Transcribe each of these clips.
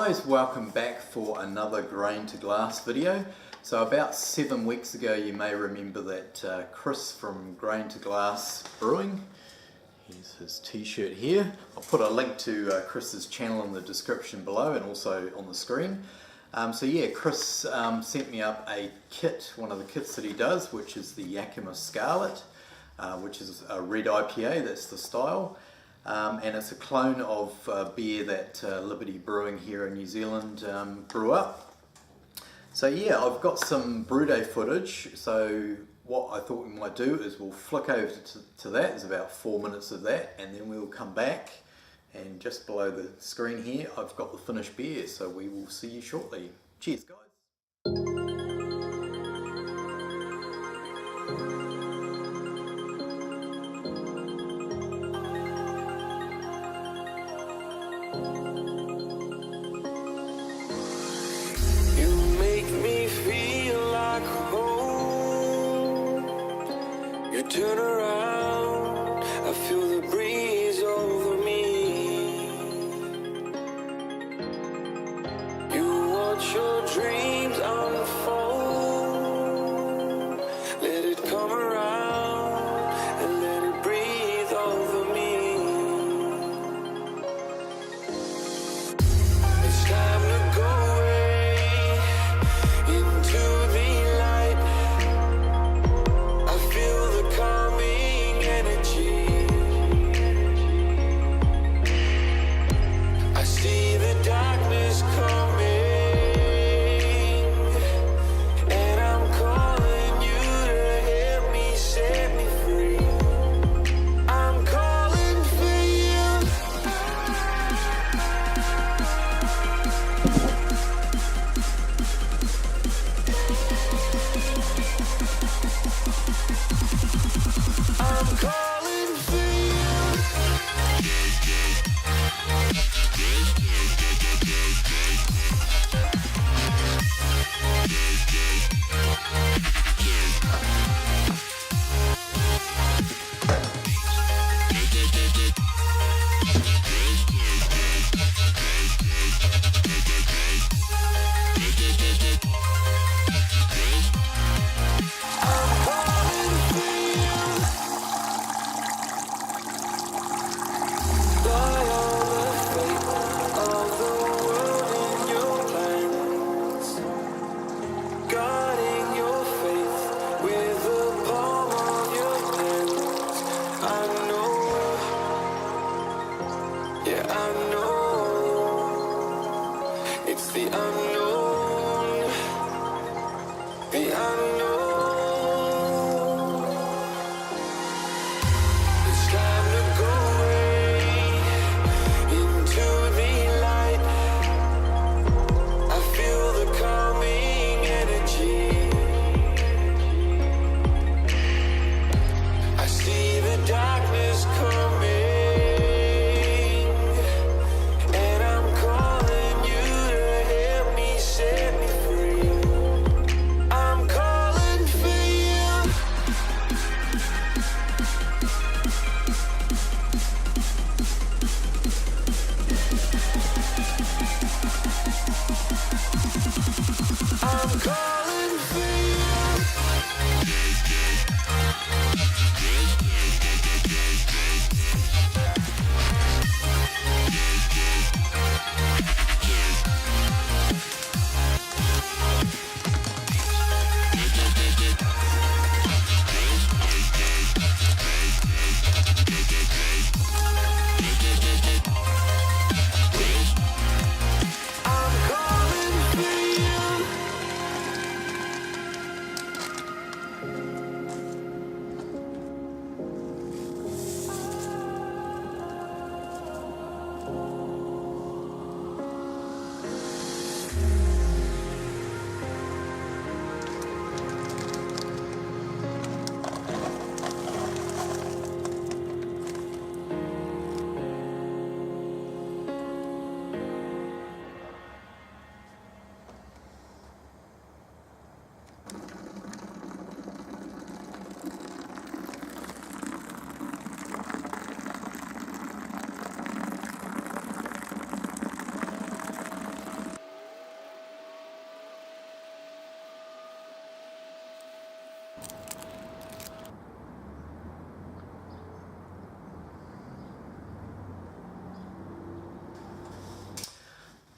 guys, welcome back for another Grain2Glass video. So about 7 weeks ago you may remember that Chris from Grain2Glass Brewing, here's his t-shirt here. I'll put a link to Chris's channel in the description below and also on the screen. So yeah, Chris sent me up a kit, one of the kits that he does, which is the Yakima Scarlet, which is a red IPA, that's the style. And it's a clone of beer that Liberty Brewing here in New Zealand brew up. So yeah, I've got some brew day footage, so what I thought we might do is we'll flick over to that. There's about 4 minutes of that, and then we'll come back, and just below the screen here I've got the finished beer, so we will see you shortly. Cheers guys! Turn around, I feel the breeze over me. You watch your dreams unfold. Let it come around and let it breathe over me. It's time to go away into the light. I feel the calming energy.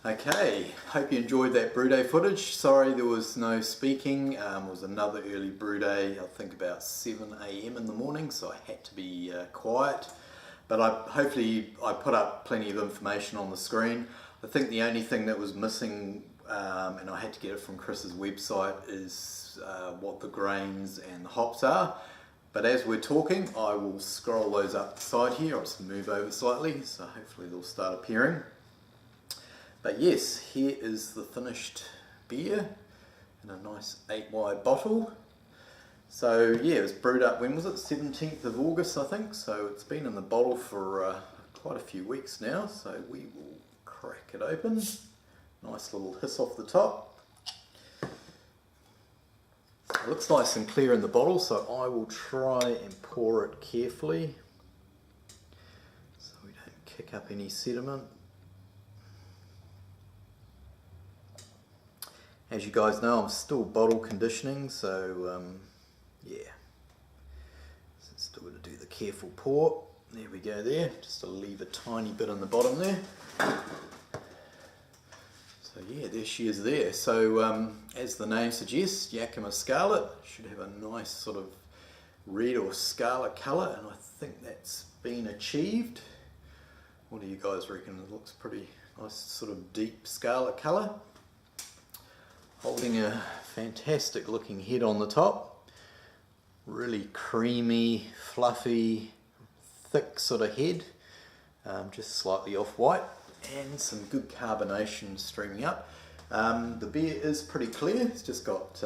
Okay, hope you enjoyed that brew day footage. Sorry there was no speaking. It was another early brew day, I think about 7 AM in the morning, so I had to be quiet. But hopefully I put up plenty of information on the screen. I think the only thing that was missing, and I had to get it from Chris's website, is what the grains and the hops are. But as we're talking, I will scroll those up the side here. I'll just move over slightly, so hopefully they'll start appearing. But yes, here is the finished beer in a nice 8Y bottle. So yeah, it was brewed up, when was it? 17th of August, I think. So it's been in the bottle for quite a few weeks now. So we will crack it open. Nice little hiss off the top. It looks nice and clear in the bottle, so I will try and pour it carefully so we don't kick up any sediment. As you guys know, I'm still bottle conditioning, so yeah. So still got to do the careful pour. There we go there, just to leave a tiny bit on the bottom there. So yeah, there she is there. So as the name suggests, Yakima Scarlet should have a nice sort of red or scarlet colour, and I think that's been achieved. What do you guys reckon? It looks pretty nice, sort of deep scarlet colour. Holding a fantastic looking head on the top. Really creamy, fluffy, thick sort of head. Just slightly off-white. And some good carbonation streaming up. The beer is pretty clear. It's just got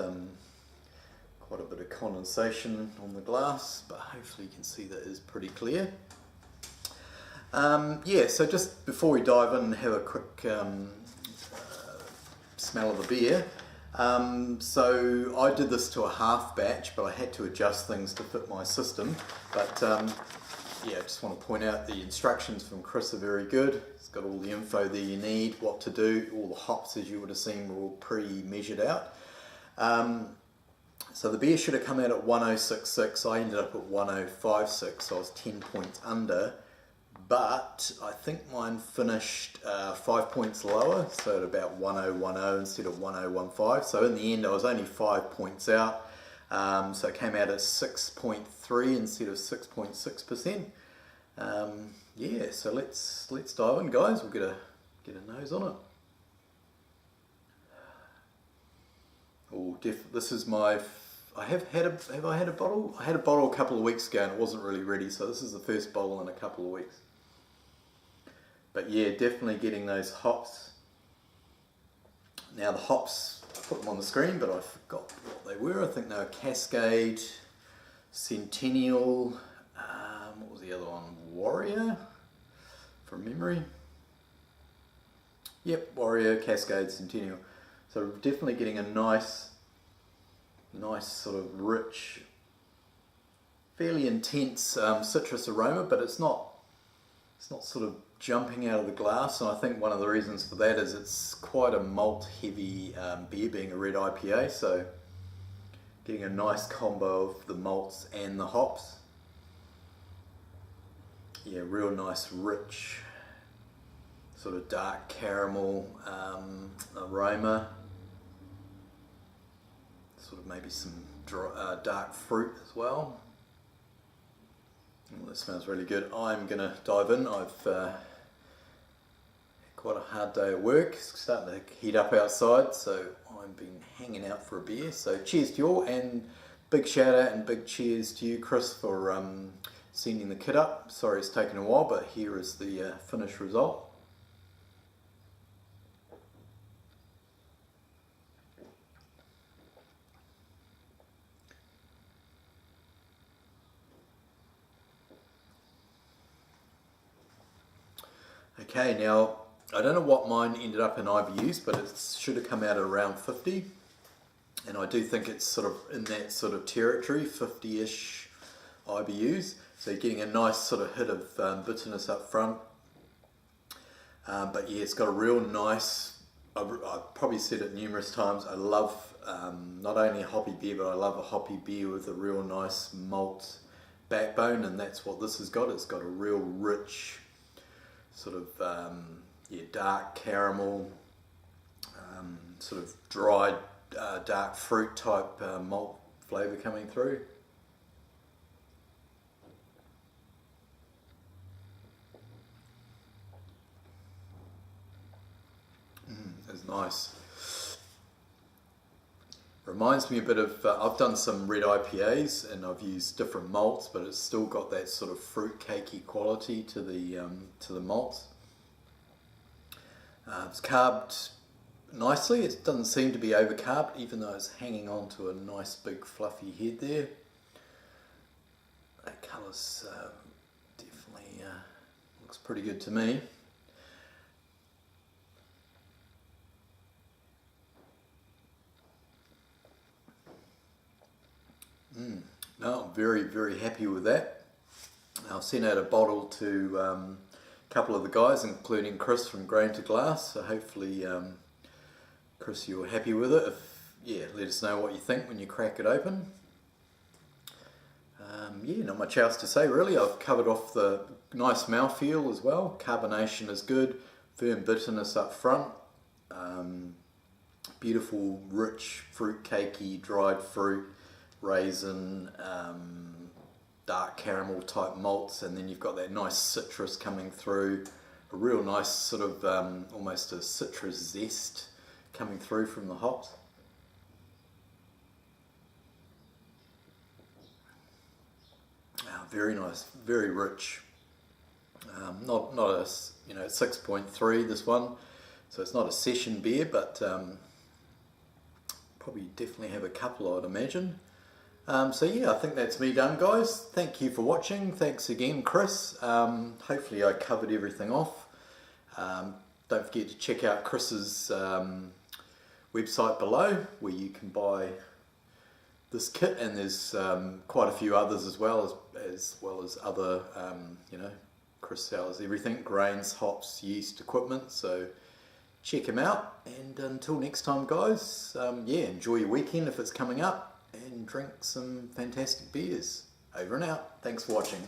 quite a bit of condensation on the glass, but hopefully you can see that is pretty clear. Yeah, so just before we dive in and have a quick smell of the beer. So I did this to a half batch, but I had to adjust things to fit my system. But yeah, I just want to point out the instructions from Chris are very good. It's got all the info there you need, what to do. All the hops, as you would have seen, were all pre-measured out. So the beer should have come out at 1066. I ended up at 1056, so I was 10 points under. But I think mine finished 5 points lower, so at about 1010 instead of 1015. So in the end, I was only 5 points out. So it came out at 6.3 instead of 6.6%. Yeah, so let's dive in, guys. We'll get a nose on it. Oh, this is my. Have I had a bottle? I had a bottle a couple of weeks ago and it wasn't really ready, so this is the first bottle in a couple of weeks. But yeah, definitely getting those hops. Now the hops, I put them on the screen, but I forgot what they were. I think they were Cascade, Centennial, what was the other one? Warrior, from memory. Yep, Warrior, Cascade, Centennial. So definitely getting a nice sort of rich, fairly intense citrus aroma, but it's not sort of jumping out of the glass, and I think one of the reasons for that is it's quite a malt heavy beer, being a red IPA, so getting a nice combo of the malts and the hops. Yeah, real nice rich sort of dark caramel aroma, sort of maybe some dark fruit as well. Well, that smells really good. I'm going to dive in. I've had quite a hard day at work. It's starting to heat up outside, so I've been hanging out for a beer. So cheers to you all, and big shout out and big cheers to you, Chris, for sending the kit up. Sorry it's taken a while, but here is the finished result. Okay, now I don't know what mine ended up in IBUs, but it should have come out at around 50, and I do think it's sort of in that sort of territory, 50-ish IBUs, so you're getting a nice sort of hit of bitterness up front, but yeah, it's got a real nice, I've probably said it numerous times, I love not only a hoppy beer, but I love a hoppy beer with a real nice malt backbone, and that's what this has got. It's got a real rich sort of yeah, dark caramel, sort of dried dark fruit type malt flavour coming through. It's nice. Reminds me a bit of, I've done some red IPAs and I've used different malts, but it's still got that sort of fruit cakey quality to the malts. It's carbed nicely. It doesn't seem to be overcarbed, even though it's hanging on to a nice big fluffy head there. That colour's definitely looks pretty good to me. No, I'm very, very happy with that. I'll send out a bottle to a couple of the guys, including Chris from Grain2Glass. So hopefully, Chris, you're happy with it. Yeah, let us know what you think when you crack it open. Yeah, not much else to say really. I've covered off the nice mouthfeel as well. Carbonation is good, firm bitterness up front. Beautiful, rich, fruit cakey, dried fruit, raisin, dark caramel type malts, and then you've got that nice citrus coming through, a real nice sort of almost a citrus zest coming through from the hops. Very nice, very rich. Not a 6.3 this one, so it's not a session beer, but probably definitely have a couple, I'd imagine. So yeah, I think that's me done, guys. Thank you for watching. Thanks again, Chris. Hopefully I covered everything off. Don't forget to check out Chris's website below, where you can buy this kit, and there's quite a few others as well as other, Chris sells everything: grains, hops, yeast, equipment. So check him out, and until next time, guys, yeah, enjoy your weekend if it's coming up, and drink some fantastic beers. Over and out. Thanks for watching.